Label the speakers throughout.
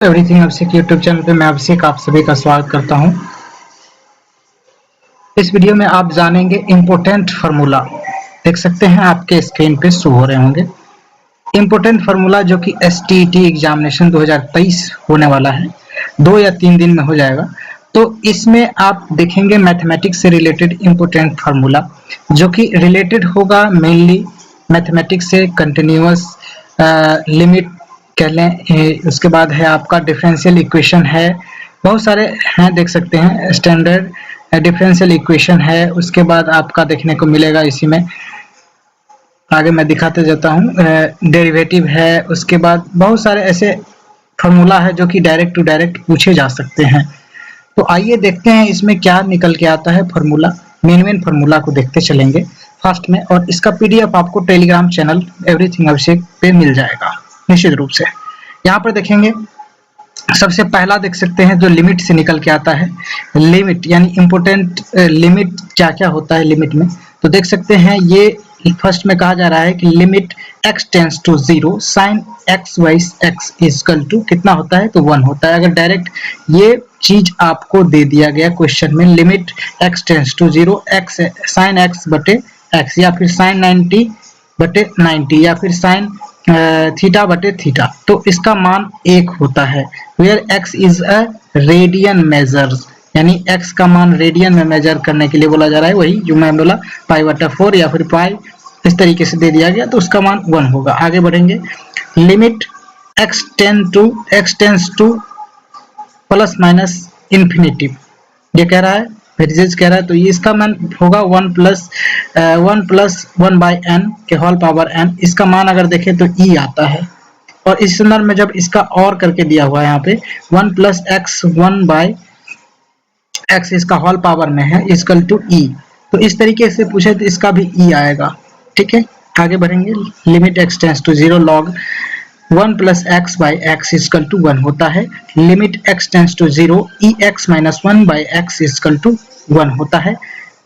Speaker 1: Everything अभिषेक YouTube channel पे मैं अभिषेक आप सभी का स्वागत करता हूं। इस वीडियो में आप जानेंगे इम्पोर्टेंट फार्मूला। देख सकते हैं आपके स्क्रीन पे शो हो रहे होंगे इम्पोर्टेंट फार्मूला, जो कि एसटीईटी एग्जामिनेशन 2023 होने वाला है। 2 या 3 दिन में हो जाएगा। तो इसमें आप देखेंगे मैथमेटिक्स से रिलेटेड इम्पोर्टेंट फार्मूला, जो कि रिलेटेड होगा मेनली मैथमेटिक्स से। कंटिन्यूअस लिमिट कह लें, उसके बाद है आपका डिफरेंशियल इक्वेशन है, बहुत सारे हैं देख सकते हैं। स्टैंडर्ड डिफरेंशियल इक्वेशन है, उसके बाद आपका देखने को मिलेगा इसी में। आगे मैं दिखाते जाता हूँ। डेरिवेटिव है, उसके बाद बहुत सारे ऐसे फार्मूला है जो कि डायरेक्ट टू डायरेक्ट पूछे जा सकते हैं। तो आइए देखते हैं इसमें क्या निकल के आता है फार्मूला। मेन फार्मूला को देखते चलेंगे फास्ट में, और इसका पीडीएफ आपको टेलीग्राम चैनल एवरीथिंग अभिषेक पे मिल जाएगा निश्चित रूप से। यहाँ पर देखेंगे सबसे पहला देख सकते हैं जो लिमिट से निकल के आता है। लिमिट यानी इम्पोर्टेंट लिमिट क्या क्या होता है लिमिट में, तो देख सकते हैं ये फर्स्ट में कहा जा रहा है कि limit x tends to 0 sine x by x equal to कितना होता है, तो 1 होता है। अगर डायरेक्ट ये चीज आपको दे दिया गया क्वेश्चन में, limit x tends to 0 x sine x बटे x, या फिर साइन 90 बटे 90, या फिर साइन थीटा बटे थीटा, तो इसका मान 1 होता है। Where x is a radian measure, यानी x का मान रेडियन में मेजर करने के लिए बोला जा रहा है। वही जो मैं बोला पाई बटा 4 या फिर पाई, इस तरीके से दे दिया गया, तो उसका मान 1 होगा। आगे बढ़ेंगे। Limit x tends two plus minus infinity, ये कह रहा है वेरिजेज कह रहा है, तो ये इसका मान होगा 1 प्लस 1 बाई एन के होल पावर n। इसका मान अगर देखें तो e आता है, और इस संदर्भ में जब इसका और करके दिया हुआ है यहाँ पे 1 प्लस एक्स 1 बाई एक्स इसका होल पावर में है इक्वल टू e, तो इस तरीके से पूछे तो इसका भी e आएगा। ठीक है, आगे बढ़ेंगे। Limit x tends to 0 log 1 plus X by X equal to 1 होता है। Limit x tends to 0 E X minus 1 by X equal to 1 होता है।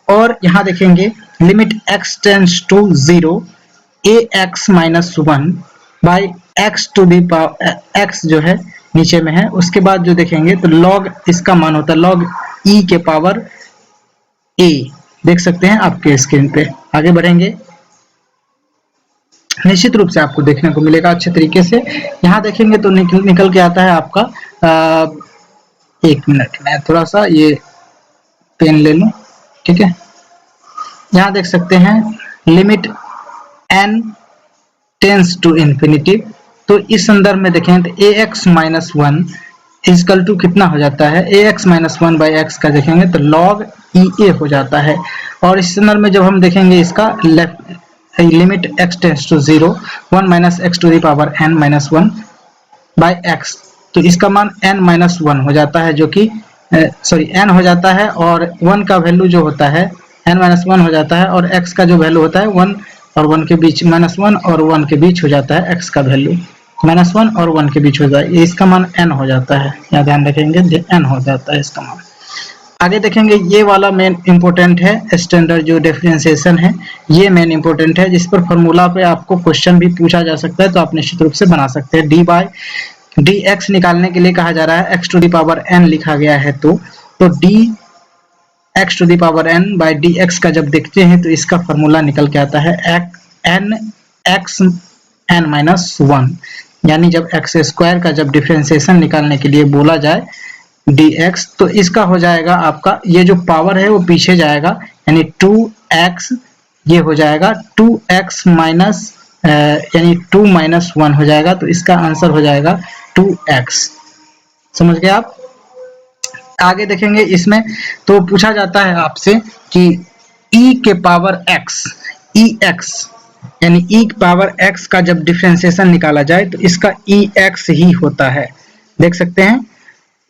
Speaker 1: और यहाँ देखेंगे limit x tends to 0 A X minus 1 by X to the power x जो है नीचे में है, उसके बाद जो देखेंगे तो लॉग इसका मान होता है लॉग e के पावर a, देख सकते हैं आपके स्क्रीन पे। आगे बढ़ेंगे, निश्चित रूप से आपको देखने को मिलेगा अच्छे तरीके से। यहाँ देखेंगे तो निकल के आता है आपका 1 मिनट में थोड़ा सा ये पेन ले लूं। ठीक है, यहाँ देख सकते हैं limit n tends to infinity, तो इस संदर्भ में देखें तो A X minus 1 equal to कितना हो जाता है, A X minus 1 by X का देखेंगे तो लॉग ई ए हो जाता है। और इस संदर्भ में जब हम देखेंगे इसका left limit x tends to 0 1 minus X to the power n minus 1 by X, तो इसका मान n माइनस 1 हो जाता है, जो कि n हो जाता है, और 1 का वैल्यू जो होता है n माइनस 1 हो जाता है, और x का जो वैल्यू होता है 1 और 1 के बीच, माइनस 1 और 1 के बीच हो जाता है x का वैल्यू, माइनस 1 और 1 के बीच हो जाए, इसका मान n हो जाता है। यहाँ ध्यान रखेंगे n हो जाता है इसका मान। आगे देखेंगे ये वाला मेन इंपॉर्टेंट है, स्टैंडर्ड जो डिफरेंशिएशन है ये मेन इंपॉर्टेंट है, जिस पर फॉर्मूला पे आपको क्वेश्चन भी पूछा जा सकता है, तो आप निश्चित रूप से बना सकते हैं। डी बाई डी एक्स निकालने के लिए कहा जा रहा है, X to the power n लिखा गया है, तो D X to the power n by D X का जब देखते हैं तो इसका फॉर्मूला निकल के आता है एन एक्स एन माइनस 1, यानी जब एक्स स्क्वायर का जब डिफरेंशिएशन निकालने के लिए बोला जाए dx, तो इसका हो जाएगा आपका ये जो पावर है वो पीछे जाएगा, यानी 2x ये हो जाएगा 2x माइनस यानी 2 माइनस 1 हो जाएगा, तो इसका आंसर हो जाएगा 2x। समझ गए आप। आगे देखेंगे इसमें तो पूछा जाता है आपसे कि e के पावर x ex यानी e के पावर x का जब डिफरेंशिएशन निकाला जाए तो इसका ex ही होता है, देख सकते हैं।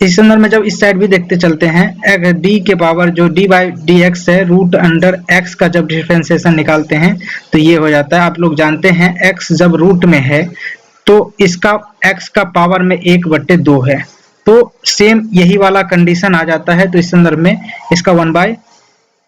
Speaker 1: इस संदर्भ में जब इस साइड भी देखते चलते हैं, अगर d के पावर जो d बाई डी एक्स है रूट अंडर x का जब डिफरेंशिएशन निकालते हैं तो ये हो जाता है। आप लोग जानते हैं x जब रूट में है तो इसका x का पावर में 1/2 है, तो सेम यही वाला कंडीशन आ जाता है। तो इस संदर्भ में इसका 1 बाई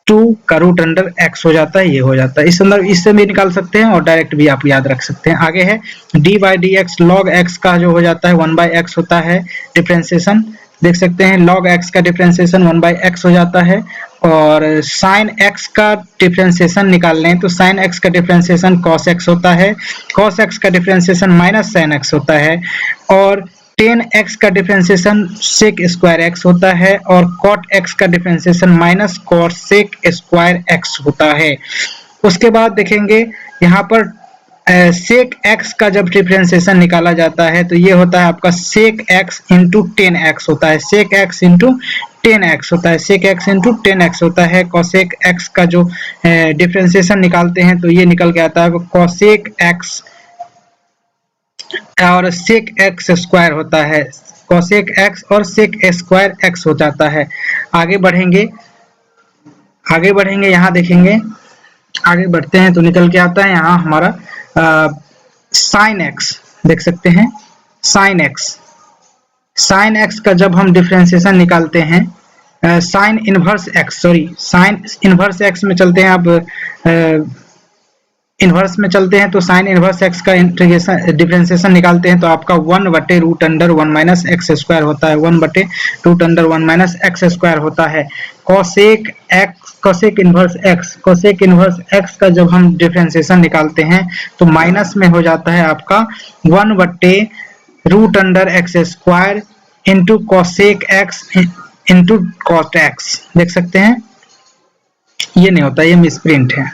Speaker 1: 2 का रूट अंडर x हो जाता है, ये हो जाता है। इस संदर्भ इससे भी निकाल सकते हैं और डायरेक्ट भी आप याद रख सकते हैं। आगे है D by D x log x का जो हो जाता है 1 बाई एक्स होता है डिफ्रेंसिएशन, देख सकते हैं log x का डिफ्रेंसिएशन 1 बाई एक्स हो जाता है। और साइन x का डिफ्रेंसिएशन निकाल लें तो साइन x का डिफ्रेंसिएशन cos x होता है, cos x का डिफ्रेंसिएशन माइनस साइन x होता है, और टेन एक्स का डिफ्रेंसिएशन सेक स्क्वायर एक्स होता है, और कॉट एक्स का differentiation minus cot sec square X होता है। उसके बाद देखेंगे यहाँ पर सेक एक्स का जब डिफ्रेंसिएशन निकाला जाता है तो ये होता है आपका sec X into tan X होता है, sec X into tan X होता है, sec X into tan X होता है। कॉसेक एक्स का जो डिफ्रेंसिएशन निकालते हैं तो ये निकल के आता है कॉसेक एक्स और सेक एक्स स्क्वायर होता है, कोसेक एक्स और सेक स्क्वायर एक्स हो जाता है। आगे बढ़ेंगे यहाँ देखेंगे, आगे बढ़ते हैं तो निकल के आता है यहाँ हमारा साइन एक्स, देख सकते हैं साइन एक्स का जब हम डिफ्रेंसिएशन निकालते हैं साइन इनवर्स एक्स में चलते हैं, अब इनवर्स में चलते हैं तो साइन इनवर्स एक्स का इंटीग्रेशन डिफरेंशिएशन निकालते हैं तो आपका 1 बटे root under 1 minus X square होता है, 1 बटे root under 1 minus X square होता है। कोसेक इनवर्स एक्स का जब हम डिफरेंशिएशन निकालते हैं तो माइनस में हो जाता है आपका 1 बटे root under x square into cosec X into cot X, देख सकते हैं ये नहीं होता, ये मिसप्रिंट है,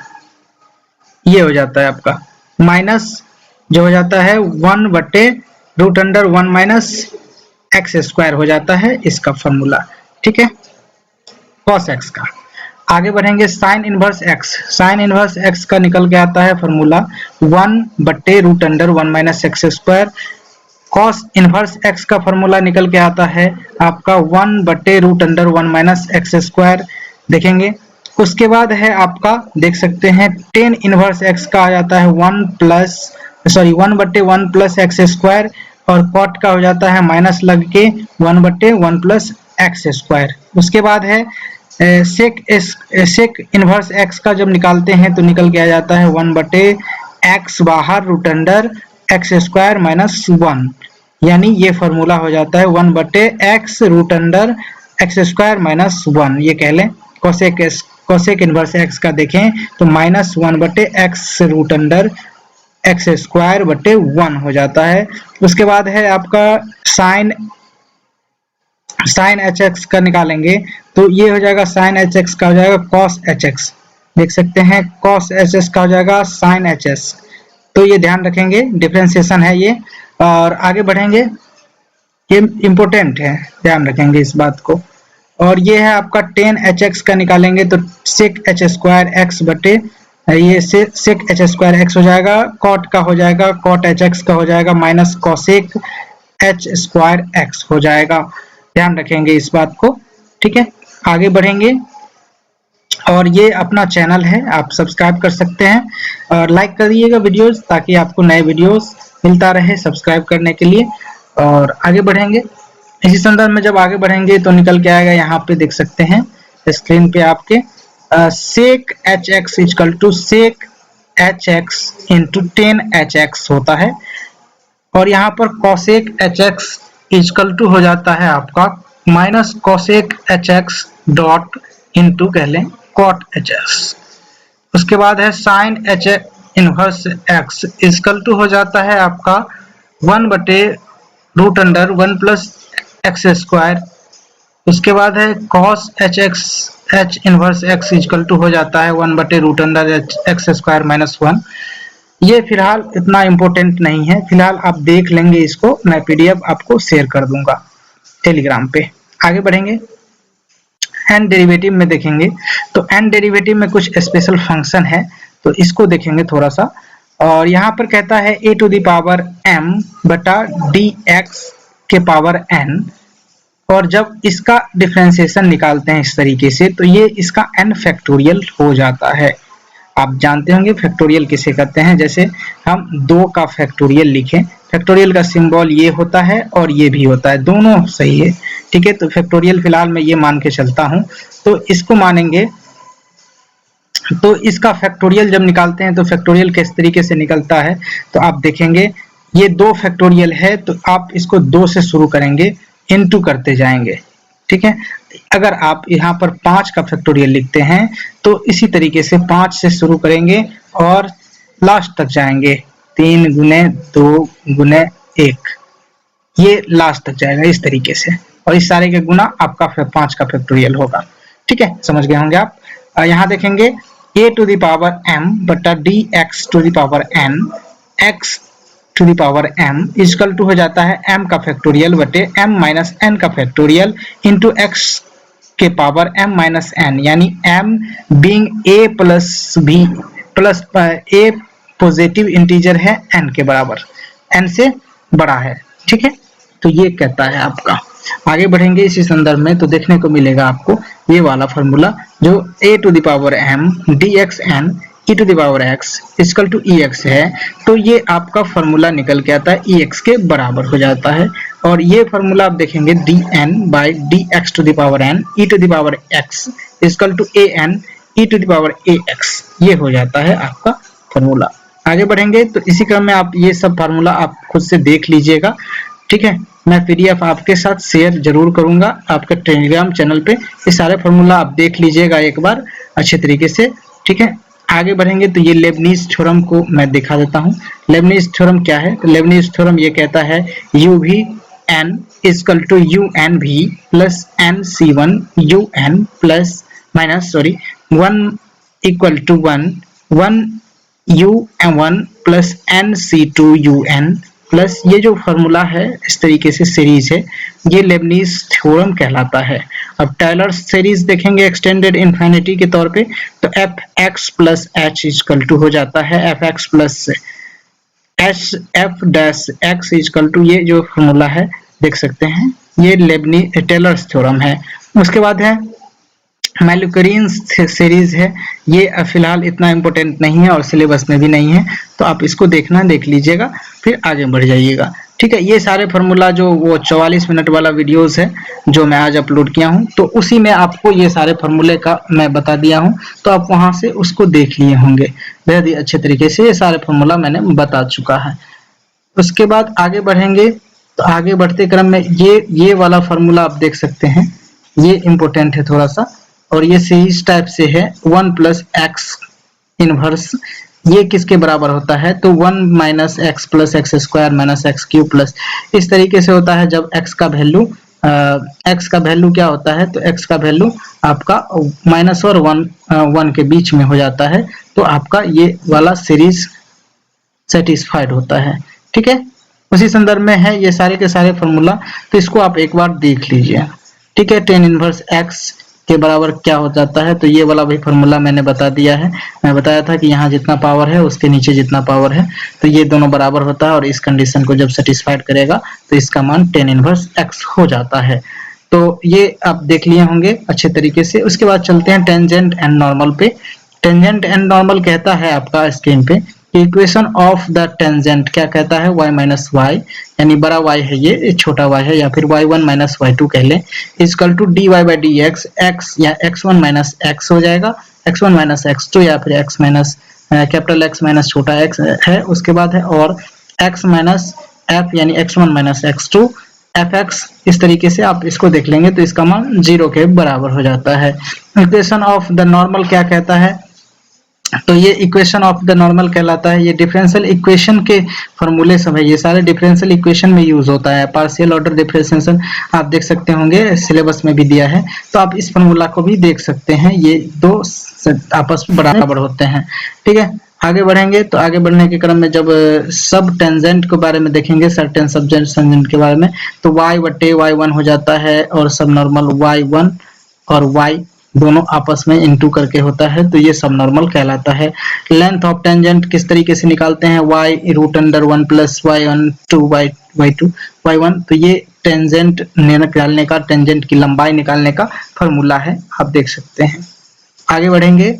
Speaker 1: ये हो जाता है आपका माइनस जो हो जाता है 1 बटे root under 1 minus X square हो जाता है इसका फॉर्मूला, ठीक है, कॉस एक्स का। आगे बढ़ेंगे साइन इनवर्स एक्स का निकल के आता है फॉर्मूला 1 बटे root under 1 minus X square. Cos inverse X का फॉर्मूला निकल के आता है आपका 1 बटे root under 1 minus X square, देखेंगे। उसके बाद है आपका देख सकते हैं टेन इनवर्स एक्स का आ जाता है 1 बटे 1 प्लस एक्स स्क्वायर, और कॉट का हो जाता है माइनस लग के 1 बटे 1 प्लस एक्स स्क्वायर। उसके बाद है सेक इनवर्स एक्स का जब निकालते हैं तो निकल के आ जाता है 1 बटे एक्स बाहर root under x square minus 1, यानी ये फॉर्मूला हो जाता है 1 बटे X root under x square minus 1, ये कह लें। कोसेक इनवर्स एक्स का देखें तो माइनस 1 बटे X root under x square बटे 1 हो जाता है। उसके बाद है आपका साइन एच एक्स का निकालेंगे तो ये हो जाएगा साइन एच एक्स का हो जाएगा कॉस एच एक्स, देख सकते हैं कॉस एच एक्स का हो जाएगा साइन एच एस, तो ये ध्यान रखेंगे डिफरेंशिएशन है ये। और आगे बढ़ेंगे, ये इम्पोर्टेंट है, ध्यान रखेंगे इस बात को। और ये है आपका टेन एच एक्स का निकालेंगे तो सेक एच स्क्वायर एक्स बटे ये सेक एच स्क्वायर एक्स हो जाएगा, कॉट का हो जाएगा कॉट एच एक्स का हो जाएगा minus cosec H square x हो जाएगा, ध्यान रखेंगे इस बात को, ठीक है। आगे बढ़ेंगे, और ये अपना चैनल है, आप सब्सक्राइब कर सकते हैं और लाइक करिएगा वीडियोस ताकि आपको नए वीडियोस मिलता रहे सब्सक्राइब करने के लिए। और आगे बढ़ेंगे, इसी संदर्भ में जब आगे बढ़ेंगे तो निकल के आएगा, यहाँ पे देख सकते हैं स्क्रीन पे आपके sec h x equal to sec h x into tan h x होता है, और यहाँ पर cosec h x equal to हो जाता है आपका minus cosec h x dot into कह लें कॉट एच एक्स। उसके बाद है sine h inverse x equal to हो जाता है आपका 1 बटे root under 1 plus x square. उसके बाद है cos h x h inverse x equal to हो जाता है 1 बटे root under x square minus 1। ये फिलहाल इतना इम्पोर्टेंट नहीं है, फिलहाल आप देख लेंगे इसको, मैं पीडीएफ आपको शेयर कर दूंगा टेलीग्राम पे। आगे बढ़ेंगे, एन डेरिवेटिव में देखेंगे तो एन डेरिवेटिव में कुछ स्पेशल फंक्शन है तो इसको देखेंगे थोड़ा सा। और यहाँ पर कहता है ए टू द पावर m बटा डी एक्स के पावर n, और जब इसका डिफरेंशिएशन निकालते हैं इस तरीके से तो ये इसका n फैक्टोरियल हो जाता है। आप जानते होंगे फैक्टोरियल किसे कहते हैं, जैसे हम 2 का फैक्टोरियल लिखें, फैक्टोरियल का सिंबल ये होता है और ये भी होता है, दोनों सही है, ठीक है। तो फैक्टोरियल फिलहाल मैं ये मान के चलता हूँ, तो इसको मानेंगे तो इसका फैक्टोरियल जब निकालते हैं तो फैक्टोरियल किस तरीके से निकलता है, तो आप देखेंगे ये 2 फैक्टोरियल है तो आप इसको 2 से शुरू करेंगे, इनटू करते जाएंगे, ठीक है। अगर आप यहाँ पर 5 का फैक्टोरियल लिखते हैं तो इसी तरीके से 5 से शुरू करेंगे और लास्ट तक जाएंगे, 3 गुने 2 गुने 1, ये लास्ट तक जाएगा इस तरीके से, और इस सारे के गुना आपका 5 का फैक्टोरियल होगा, ठीक है, समझ गए होंगे आप। यहाँ देखेंगे a to the power m बटा dx to the power n x to the power m equal to हो जाता है m का फैक्टोरियल बटे m माइनस n का फैक्टोरियल इंटू x के पावर m माइनस n, यानी m being a plus b plus a positive integer है n के बराबर, n से बड़ा है, ठीक है। तो ये कहता है आपका। आगे बढ़ेंगे इसी संदर्भ में तो देखने को मिलेगा आपको ये वाला फॉर्मूला जो a to the power m dxn e to the power x equal to ex है, तो ये आपका फॉर्मूला निकल के आता है ex के बराबर हो जाता है। और ये फॉर्मूला आप देखेंगे dn by dx to the power n e to the power x equal to an e to the power ax, ये हो जाता है आपका फॉर्मूला। आगे बढ़ेंगे तो इसी क्रम में आप ये सब फार्मूला आप खुद से देख लीजिएगा, ठीक है। मैं पीडीएफ आपके साथ शेयर जरूर करूंगा आपके टेलीग्राम चैनल पे, ये सारे फार्मूला आप देख लीजिएगा एक बार अच्छे तरीके से, ठीक है। आगे बढ़ेंगे तो ये लेबनीज थ्योरम को मैं दिखा देता हूँ। लेबनीज थ्योरम क्या है, तो लेबनीज थ्योरम ये कहता है u v n equal to u n v plus n c one u n plus minus sorry 1 equal to 1 u n one plus n c two u n plus ये जो formula है इस तरीके से series है, ये Lebanese theorem कहलाता है। अब टेलर सीरीज देखेंगे एक्सटेंडेड इनफिनिटी के तौर पे, तो f x plus h equal to हो जाता है f x plus h f dash x equal to, ये जो फॉर्मूला है देख सकते हैं ये लेबनीज टेलर थ्योरम है। उसके बाद है मैलुकरीन सीरीज है, ये फिलहाल इतना इम्पोर्टेंट नहीं है और सिलेबस में भी नहीं है, तो आप इसको देखना देख लीजिएगा फिर आगे बढ़ जाइएगा, ठीक है। ये सारे फार्मूला जो वो 44 मिनट वाला वीडियोस है जो मैं आज अपलोड किया हूँ, तो उसी में आपको ये सारे फार्मूले का मैं बता दिया हूँ, तो आप वहां से उसको देख लिए होंगे बेहद ही अच्छे तरीके से, ये सारे फार्मूला मैंने बता चुका है। उसके बाद आगे बढ़ेंगे तो आगे बढ़ते क्रम में ये वाला फार्मूला आप देख सकते हैं, ये इम्पोर्टेंट है थोड़ा सा, और ये सीरीज टाइप से है 1 प्लस एक्स इनवर्स, ये किसके बराबर होता है, तो 1 minus x plus x square minus x cube plus, इस तरीके से होता है जब x का वैल्यू क्या होता है, तो x का वैल्यू आपका माइनस और 1 के बीच में हो जाता है, तो आपका ये वाला सीरीज सेटिस्फाइड होता है, ठीक है। उसी संदर्भ में है ये सारे के सारे फॉर्मूला, तो इसको आप एक बार देख लीजिए, ठीक है। tan इनवर्स x के बराबर क्या हो जाता है, तो ये वाला भी फॉर्मूला मैंने बता दिया है, मैं बताया था कि यहाँ जितना पावर है उसके नीचे जितना पावर है, तो ये दोनों बराबर होता है, और इस कंडीशन को जब सेटिस्फाइड करेगा तो इसका मान tan इनवर्स x हो जाता है। तो ये आप देख लिए होंगे अच्छे तरीके से। उसके बाद चलते हैं टेंजेंट एंड नॉर्मल पे। टेंजेंट एंड नॉर्मल कहता है आपका स्क्रीन पे इक्वेशन ऑफ द टेंजेंट क्या कहता है, y माइनस वाई, यानी बड़ा y है ये छोटा y है, या फिर y1 माइनस y2 कह लें, equal to dy by dx x या x1 माइनस x हो जाएगा, x1 माइनस x2 या फिर x minus capital X minus छोटा x है। उसके बाद है और x माइनस f यानी x1 माइनस x2 fx, इस तरीके से आप इसको देख लेंगे तो इसका मान 0 के बराबर हो जाता है। इक्वेशन ऑफ द नॉर्मल क्या कहता है, तो ये इक्वेशन ऑफ द नॉर्मल कहलाता है, ये डिफरेंशियल इक्वेशन के फॉर्मूले सब है, ये सारे डिफरेंशियल इक्वेशन में यूज होता है। पार्शियल ऑर्डर डिफरेंशिएशन आप देख सकते होंगे सिलेबस में भी दिया है, तो आप इस फॉर्मूला को भी देख सकते हैं, ये दो आपस में बराबर होते हैं, ठीक है। आगे बढ़ेंगे तो आगे बढ़ने के क्रम में जब सब टेंजेंट के बारे में देखेंगे, सर्टेन सब टेंजेंट के बारे में, तो y बटे y1 हो जाता है, और सब नॉर्मल y1 और y दोनों आपस में इनटू करके होता है, तो ये सब नॉर्मल कहलाता है। लेंथ ऑफ टेंजेंट किस तरीके से निकालते हैं, y root under 1 plus y1 to y2 y1, तो ये टेंजेंट निकालने का, टेंजेंट की लंबाई निकालने का फॉर्मूला है, आप देख सकते हैं। आगे बढ़ेंगे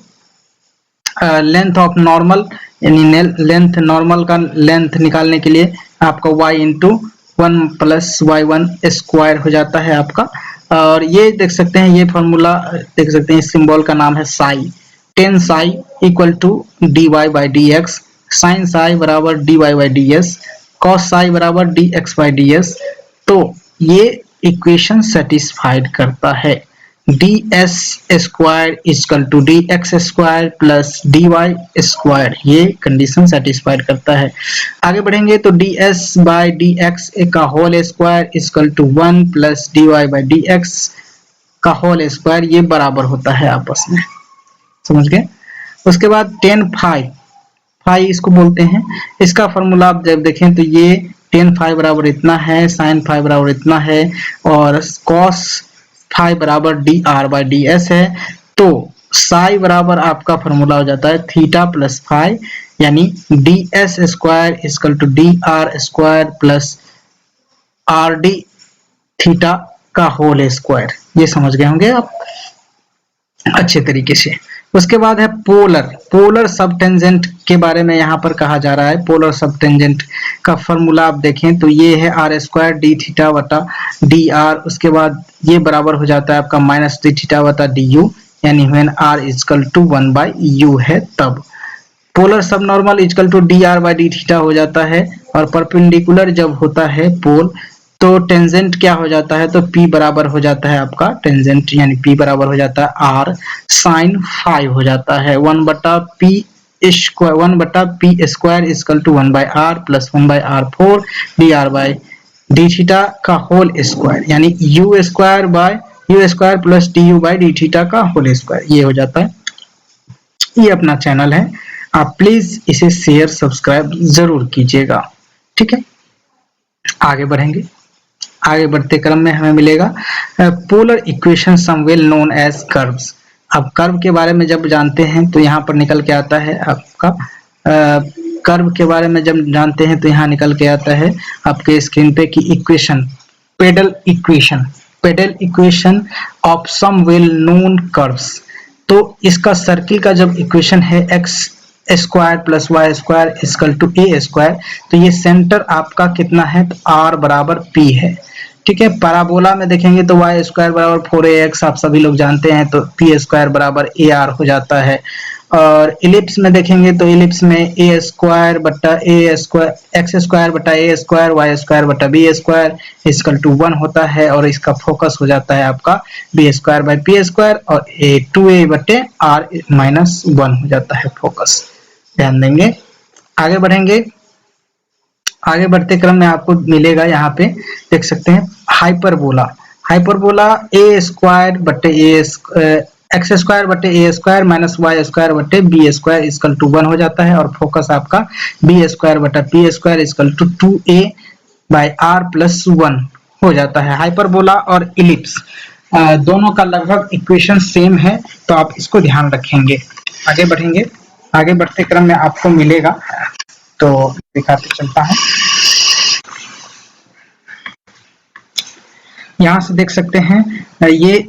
Speaker 1: लेंथ ऑफ नॉर्मल, यानी लेंथ नॉर्मल का लेंथ निकालने के लिए आपका y into 1 plus y1 square हो जाता है आपका, और ये देख सकते हैं, ये फॉर्मूला देख सकते हैं, इस सिंबल का नाम है psi, tan psi equal to D Y by D X, sine psi बराबर D Y by D S, cos psi बराबर D X by D S. तो ये इक्वेशन सेटिस्फाइड करता है। D S square is equal to D X square plus D Y square, ये condition satisfied करता है। आगे बढ़ेंगे तो D S by D X का whole square is equal to 1 plus D Y by D X का होल स्क्वायर, ये बराबर होता है आपस में, समझ गए। उसके बाद टेन फाई, फाई इसको बोलते हैं, इसका फॉर्मूला आप जब देखें तो ये टेन फाई बराबर इतना है, साइन फाई बराबर इतना है और कॉस फाई बराबर d r by D s है। तो साई बराबर आपका फॉर्मूला हो जाता है थीटा प्लस फाई, यानी d S square is equal to d r square plus r d theta का होल स्क्वायर। ये समझ गए होंगे आप अच्छे तरीके से। उसके बाद है पोलर, पोलर सब टेंजेंट के बारे में यहाँ पर कहा जा रहा है। पोलर सब टेंजेंट का फॉर्मूला आप देखें तो ये है आर स्क्वायर डी थीटा बटा डी आर, उसके बाद ये बराबर हो जाता है आपका माइनस डी थीटा बटा डी यू, यानी when r equal to 1 by u है तब। Polar subnormal equal to d r by d theta हो जाता है, और परपेंडिकुलर जब होता है पोल तो टेंजेंट क्या हो जाता है, तो P बराबर हो जाता है आपका टेंजेंट, यानी P बराबर हो जाता है R साइन फाई हो जाता है 1 बटा P स्क्वायर, 1 बटा P square is equal to 1 by R plus 1 by R4 d r by d theta का होल स्क्वायर, यानी U square by U square plus d u by d theta का whole square, ये हो जाता है। ये अपना चैनल है, आप प्लीज इसे शेयर सब्सक्राइब जरूर कीजिएगा, ठीक है। आगे बढ़ेंगे, आगे बढ़ते क्रम में हमें मिलेगा polar equation some well known as curves. अब कर्व के बारे में जब जानते हैं तो यहाँ पर निकल के आता है आपका कर्व के बारे में जब जानते हैं तो यहाँ निकल के आता है आपके स्क्रीन पे की equation, pedal equation, pedal equation of some well known curves. तो इसका सर्किल का जब इक्वेशन है x square plus y square is equal to a square, तो ये सेंटर आपका कितना है, तो आर बराबर पी है, ठीक है। पैराबोला में देखेंगे तो वाई स्क्वायर बराबर 4ax आप सभी लोग जानते हैं, तो पी स्क्वायर बराबर ए आर हो जाता है। और इलिप्स में देखेंगे तो इलिप्स में ए स्क्वायर बटा ए स्क्वायर एक्स स्क्वायर बटा ए स्क्वायर वाई स्क्वायर बटा बी स्क्वायर इजकल टू 1 होता है, और इसका फोकस हो जाता है आपका b square by p square, और ए 2a बटे आर माइनस 1 हो जाता है फोकस, ध्यान देंगे। आगे बढ़ेंगे, आगे बढ़ते क्रम में आपको मिलेगा यहाँ पे देख सकते हैं हाइपरबोला, हाइपरबोला ए स्क्वायर बटे एक्स स्क्वायर बटे a square minus y square बटे बी स्क्वायर इजकल टू 1 हो जाता है, और फोकस आपका बी स्क्वायर बटा p square is equal to 2a by r plus 1 हो जाता है। हाइपरबोला और इलिप्स दोनों का लगभग इक्वेशन सेम है, तो आप इसको ध्यान रखेंगे। आगे बढ़ेंगे, आगे बढ़ते क्रम में आपको मिलेगा, तो दिखाते चलता है। यहाँ से देख सकते हैं ये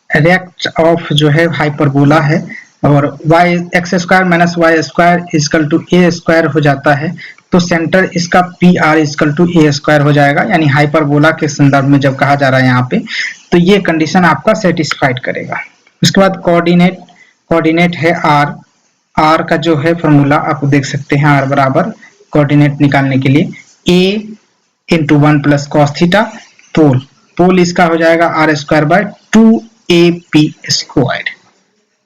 Speaker 1: रेक्ट ऑफ जो है हाइपरबोला है, और y x square minus y square is equal to a square हो जाता है, तो सेंटर इसका p r equal to a square हो जाएगा, यानी हाइपरबोला के संदर्भ में जब कहा जा रहा है यहाँ पे, तो ये कंडीशन आपका सेटिस्फाइड करेगा। उसके बाद कोऑर्डिनेट, कोऑर्डिनेट है आर, आर का जो है फॉर्मूला आप देख सकते हैं, आर बराबर कोऑर्डिनेट निकालने के लिए ए इंटू 1 प्लस कॉस थीटा, पोल, पोल इसका हो जाएगा are square by 2ab square.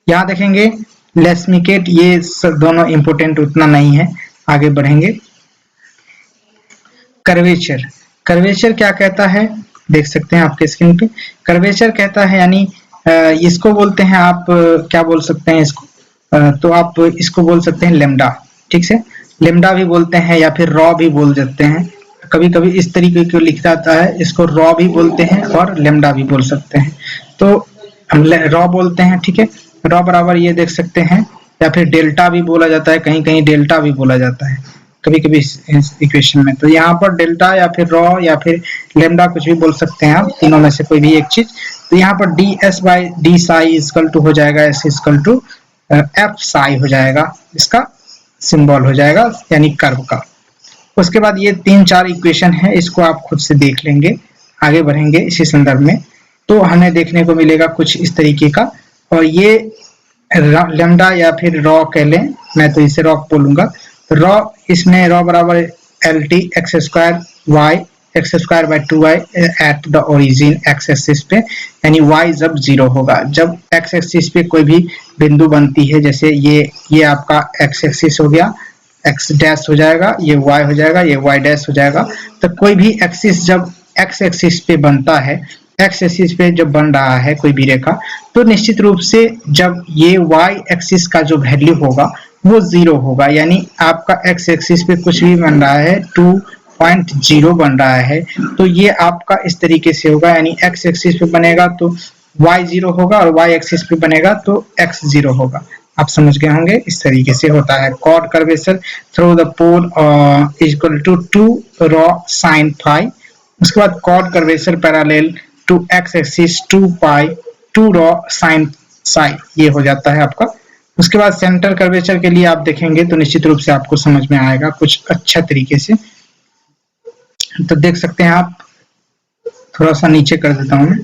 Speaker 1: यहाँ देखेंगे लेस्मिकेट, ये दोनों इंपोर्टेंट उतना नहीं है। आगे बढ़ेंगे, कर्वेचर, कर्वेचर क्या कहता है देख सकते हैं आपके स्क्रीन पे। कर्वेचर कहता है यानी इसको बोलते हैं आप क्या बोल सकते हैं इसको, तो आप इसको बोल सकते हैं लेमडा, ठीक से, लेमडा भी बोलते हैं या फिर रॉ भी बोल देते हैं, कभी कभी इस तरीके को लिखा जाता है, इसको रॉ भी बोलते हैं और लेमडा भी बोल सकते हैं, तो हम रॉ बोलते हैं, ठीक है। रॉ बराबर ये देख सकते हैं, या फिर डेल्टा भी बोला जाता है, कहीं कहीं डेल्टा भी बोला जाता है कभी कभी इस इक्वेशन में, तो यहाँ पर डेल्टा या फिर रॉ या फिर लेमडा कुछ भी बोल सकते हैं आप, तीनों में से कोई भी एक चीज। तो यहाँ पर d S by d psi equal to हो जाएगा s equal to f psi हो जाएगा, इसका सिंबल हो जाएगा यानी कर्व का। उसके बाद ये 3-4 इक्वेशन है, इसको आप खुद से देख लेंगे। आगे बढ़ेंगे इसी संदर्भ में, तो हमें देखने को मिलेगा कुछ इस तरीके का, और ये लेमडा या फिर रॉ कह लें, मैं तो इसे रॉ बोलूंगा। रॉ, इसमें रॉ बराबर l t x square y x square by 2y at the origin x axis पे, यानी y जब 0 होगा, जब एक्स एक्सिस पे कोई भी बिंदु बनती है, जैसे ये आपका एक्स एक्सिस हो गया, एक्स डैश हो जाएगा, ये y हो जाएगा, ये y डैश हो जाएगा। तो कोई भी एक्सिस जब एक्स एक्सिस पे बनता है, एक्स एक्सिस पे जब बन रहा है कोई भी रेखा, तो निश्चित रूप से जब ये y एक्सिस का जो वैल्यू होगा वो 0 होगा, यानी आपका एक्स एक्सिस पे कुछ भी बन रहा है 2.0 बन रहा है, तो ये आपका इस तरीके से होगा, यानी एक्स एक्सिस पे बनेगा तो y 0 होगा और y एक्सिस पे बनेगा तो x 0 होगा। आप समझ गए होंगे, इस तरीके से होता है। Chord curvature through the pole equal to 2 rho sine phi. उसके बाद chord curvature parallel to x axis 2 pi 2 rho sine psi, ये हो जाता है आपका। उसके बाद सेंटर कर्वेचर के लिए आप देखेंगे तो निश्चित रूप से आपको समझ में आएगा कुछ अच्छा तरीके से। तो देख सकते हैं आप, थोड़ा सा नीचे कर देता हूँ मैं,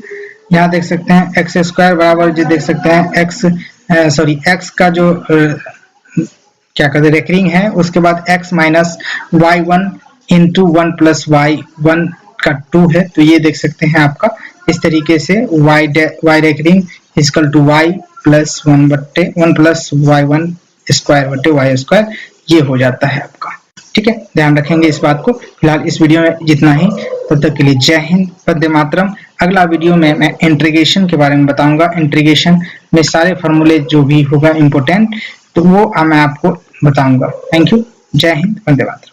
Speaker 1: यहाँ देख सकते हैं एक्स स्क्वायर बराबर जो देख सकते हैं एक्स का जो क्या कहते हैं रेकरिंग है, उसके बाद x minus y 1 into 1 plus y 1 का 2 है, तो ये देख सकते हैं आपका इस तरीके से y recurring equal to y plus 1 बट्टे 1 प्लस वाई 1 स्क्वायर बट्टे वाई स्क्वायर, ये हो जाता है आपका। ठीक है, ध्यान रखेंगे इस बात को। फिलहाल इस वीडियो में जितना ही, तब तक के लिए जय हिंद, वंदे मातरम। अगला वीडियो में मैं इंटीग्रेशन के बारे में बताऊंगा। इंटीग्रेशन में सारे फॉर्मूले जो भी होगा इम्पोर्टेंट, तो वो मैं आपको बताऊंगा। थैंक यू, जय हिंद, वंदे मातरम।